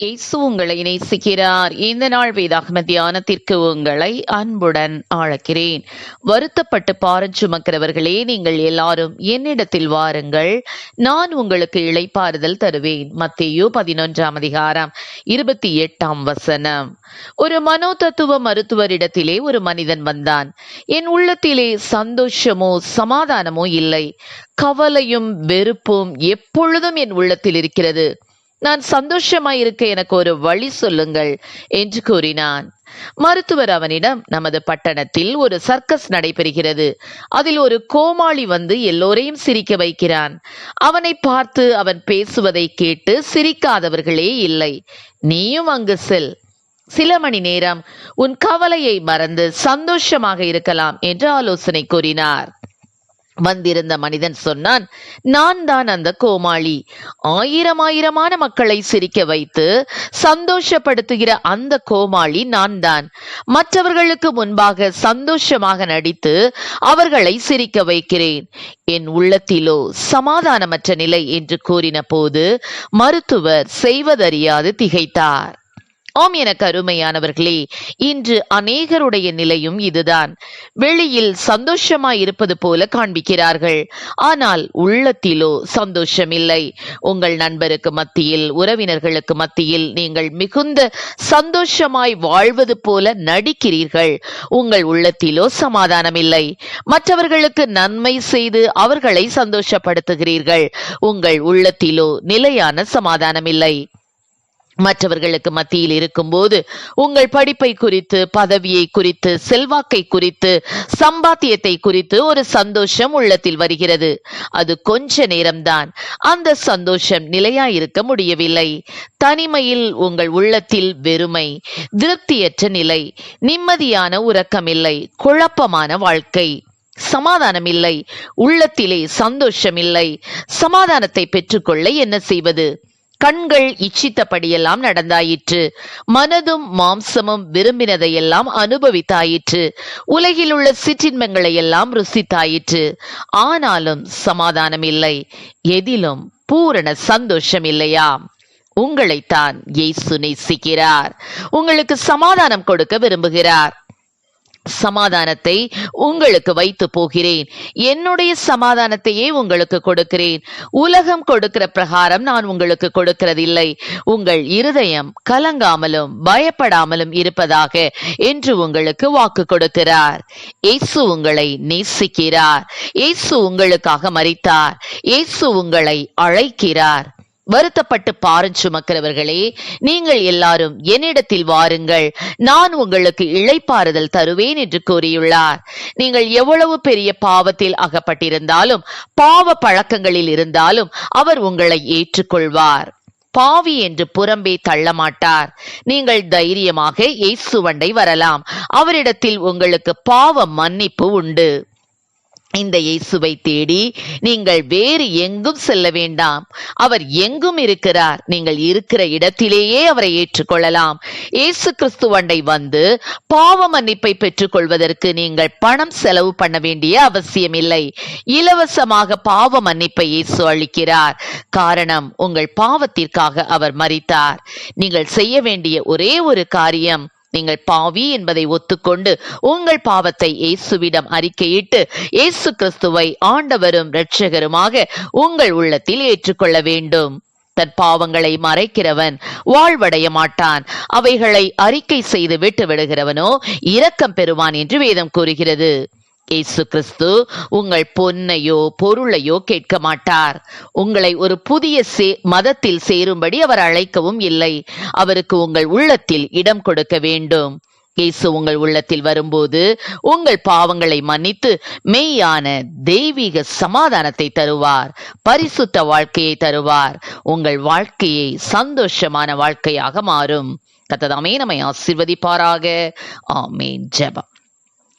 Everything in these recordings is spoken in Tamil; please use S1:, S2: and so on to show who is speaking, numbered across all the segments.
S1: இயேசு உங்களை நேசிக்கிறார். இந்த நாள் வேதாகம தியானத்திற்கு உங்களை அன்புடன் அழைக்கிறேன். வருத்தப்பட்டு பாரம் சுமக்கிறவர்களே, நீங்கள் எல்லாரும் என்னிடத்தில் வாருங்கள், நான் உங்களுக்கு இளைப்பாறுதல் தருவேன். மத்தேயு 11:28. ஒரு மனோதத்துவ மருத்துவரிடத்திலே ஒரு மனிதன் வந்தான். என் உள்ளத்திலே சந்தோஷமோ சமாதானமோ இல்லை, கவலையும் வெறுப்பும் எப்பொழுதும் என் உள்ளத்தில் இருக்கிறது. நான் சந்தோஷமாயிருக்க எனக்கு ஒரு வழி சொல்லுங்கள் என்று கூறினான். மருத்துவர் அவனிடம், நமது பட்டணத்தில் ஒரு சர்க்கஸ் நடைபெறுகிறது. அதில் ஒரு கோமாளி வந்து எல்லோரையும் சிரிக்க வைக்கிறான். அவனை பார்த்து அவன் பேசுவதை கேட்டு சிரிக்காதவர்களே இல்லை. நீயும் அங்கு செல். சில மணி நேரம் உன் கவலையை மறந்து சந்தோஷமாக இருக்கலாம் என்று ஆலோசனை கூறினார். வந்திருந்த மனிதன் சொன்னான், நான் தான் அந்த கோமாளி. ஆயிரமான மக்களை சிரிக்க வைத்து சந்தோஷப்படுத்துகிற அந்த கோமாளி நான் தான். மற்றவர்களுக்கு முன்பாக சந்தோஷமாக நடித்து அவர்களை சிரிக்க வைக்கிறேன். என் உள்ளத்திலோ சமாதானமற்ற நிலை என்று கூறின போது மருத்துவர் செய்வதறியாது திகைத்தார். ஆம், எனக்கு அருமையானவர்களே, இன்று அநேகருடைய நிலையும் இதுதான். வெளியில் சந்தோஷமாய் இருப்பது போல காண்பிக்கிறார்கள், ஆனால் உள்ளத்திலோ சந்தோஷமில்லை. உங்கள் நண்பருக்கு மத்தியில், உறவினர்களுக்கு மத்தியில் நீங்கள் மிகுந்த சந்தோஷமாய் வாழ்வது போல நடிக்கிறீர்கள். உங்கள் உள்ளத்திலோ சமாதானமில்லை. மற்றவர்களுக்கு நன்மை செய்து அவர்களை சந்தோஷப்படுத்துகிறீர்கள். உங்கள் உள்ளத்திலோ நிலையான சமாதானமில்லை. மற்றவர்களுக்கு மத்தியில் இருக்கும்போது உங்கள் படிப்பை குறித்து, பதவியை குறித்து, செல்வாக்கை குறித்து, சம்பாத்தியத்தை குறித்து ஒரு சந்தோஷம் உள்ளத்தில் வருகிறது. அது கொஞ்ச நேரம்தான். அந்த சந்தோஷம் நிலையாயிருக்க முடியவில்லை. தனிமையில் உங்கள் உள்ளத்தில் வெறுமை, திருப்தியற்ற நிலை, நிம்மதியான உறக்கமில்லை, குழப்பமான வாழ்க்கை, சமாதானமில்லை. உள்ளத்திலே சந்தோஷமில்லை. சமாதானத்தை பெற்றுக்கொள்ள என்ன செய்வது? கண்கள் இச்சித்தபடியெல்லாம் நடந்தாயிற்று. மனதும் மாம்சமும் விரும்பினதையெல்லாம் அனுபவித்தாயிற்று. உலகில் உள்ள சிற்றின்பங்களை எல்லாம் ருசித்தாயிற்று. ஆனாலும் சமாதானம் இல்லை. எதிலும் பூரண சந்தோஷம் இல்லையா? உங்களைத்தான் இயேசு நேசிக்கிறார். உங்களுக்கு சமாதானம் கொடுக்க விரும்புகிறார். சமாதானத்தை உங்களுக்கு வைத்து போகிறேன். என்னுடைய சமாதானத்தையே உங்களுக்கு கொடுக்கிறேன். உலகம் கொடுக்கிற பிரகாரம் நான் உங்களுக்கு கொடுக்கிறதில்லை. உங்கள் இருதயம் கலங்காமலும் பயப்படாமலும் இருப்பதாக என்று உங்களுக்கு வாக்கு கொடுக்கிறார். இயேசு உங்களை நேசிக்கிறார். இயேசு உங்களுக்காக மரித்தார். இயேசு உங்களை அழைக்கிறார். வருத்தப்பட்டு பாரம் சுமக்கிறவர்களே, நீங்கள் எல்லாரும் என்னிடத்தில் வாருங்கள், நான் உங்களுக்கு இளைப்பாறுதல் தருவேன் என்று கூறியுள்ளார். நீங்கள் எவ்வளவு பெரிய பாவத்தில் அகப்பட்டிருந்தாலும், பாவ பழக்கங்களில் இருந்தாலும் அவர் உங்களை ஏற்றுக்கொள்வார். பாவி என்று புறம்பே தள்ளமாட்டார். நீங்கள் தைரியமாக இயேசுவண்டை வரலாம். அவரிடத்தில் உங்களுக்கு பாவ மன்னிப்பு உண்டு. இந்த இயேசுவை தேடி நீங்கள் வேறு எங்கும் செல்ல வேண்டாம். அவர் எங்கும் இருக்கிறார். நீங்கள் இருக்கிற இடத்திலேயே அவரை ஏற்றுக்கொள்ளலாம். இயேசு கிறிஸ்துவண்டை வந்து பாவ மன்னிப்பை பெற்றுக் கொள்வதற்கு நீங்கள் பணம் செலவு பண்ண வேண்டிய அவசியம் இல்லை. இலவசமாக பாவ மன்னிப்பை இயேசு அளிக்கிறார். காரணம், உங்கள் பாவத்திற்காக அவர் மரித்தார். நீங்கள் செய்ய வேண்டிய ஒரே ஒரு காரியம், நீங்கள் பாவி என்பதை ஒத்துக்கொண்டு உங்கள் பாவத்தை இயேசுவிடம் அறிக்கையிட்டு இயேசு கிறிஸ்துவை ஆண்டவரும் இரட்சகருமாக உங்கள் உள்ளத்தில் ஏற்றுக்கொள்ள வேண்டும். தன் பாவங்களை மறைக்கிறவன் வாழ்வடைய மாட்டான். அவைகளை அறிக்கை செய்து விட்டு விடுகிறவனோ இரக்கம் பெறுவான் என்று வேதம் கூறுகிறது. இயேசு கிறிஸ்து உங்கள் பொன்னையோ பொருளையோ கேட்க மாட்டார். உங்களை ஒரு புதிய மதத்தில் சேரும்படி அவர் அழைக்கவும் இல்லை. அவருக்கு உங்கள் உள்ளத்தில் இடம் கொடுக்க வேண்டும். இயேசு உங்கள் உள்ளத்தில் வரும்போது உங்கள் பாவங்களை மன்னித்து மெய்யான தெய்வீக சமாதானத்தை தருவார். பரிசுத்த வாழ்க்கையை தருவார். உங்கள் வாழ்க்கையை சந்தோஷமான வாழ்க்கையாக மாறும். கர்த்தர் தாமே நம்மை ஆசீர்வதிப்பாராக. ஆமென். ஜெபம்.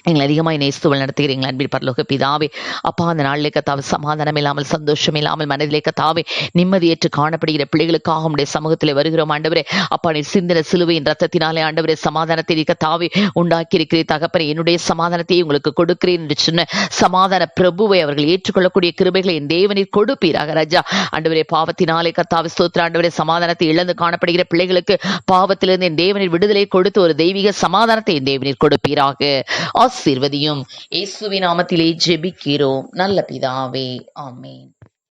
S1: எங்களை அதிகமாக நேசித்து நடத்துகிறீங்களா அன்பில் பரலோக பிதாவே. அப்பா, அந்த நாளிலே கத்தாவே சமாதானம் இல்லாமல், சந்தோஷம் இல்லாமல், மனதிலே கத்தாவே நிம்மதியேற்று காணப்படுகிற பிள்ளைகளுக்காக உடைய சமூகத்திலே வருகிறோம் ஆண்டவரே. அப்பா, நீ சிந்தின சிலுவையின் ரத்தத்தினாலே ஆண்டவரே சமாதானத்தை கத்தாவே உண்டாக்கி இருக்கிறீர் தகப்பனே. என்னுடைய சமாதானத்தை உங்களுக்கு கொடுக்கிறேன் என்று சொன்ன சமாதான பிரபுவை அவர்கள் ஏற்றுக்கொள்ளக்கூடிய கிருபைகளை என் தேவனில் கொடுப்பீராக ராஜா. ஆண்டவரே, பாவத்தினாலே கத்தாவே ஸ்தோத்திர ஆண்டவரே சமாதானத்தை இழந்து காணப்படுகிற பிள்ளைகளுக்கு பாவத்திலிருந்து என் தேவனில் விடுதலை கொடுத்து ஒரு தெய்வீக சமாதானத்தை என் தேவனில் கொடுப்பீராக. ஆசீர்வதியும். இயேசுவின் நாமத்திலே ஜெபிக்கிறோம் நல்ல பிதாவே, ஆமென்.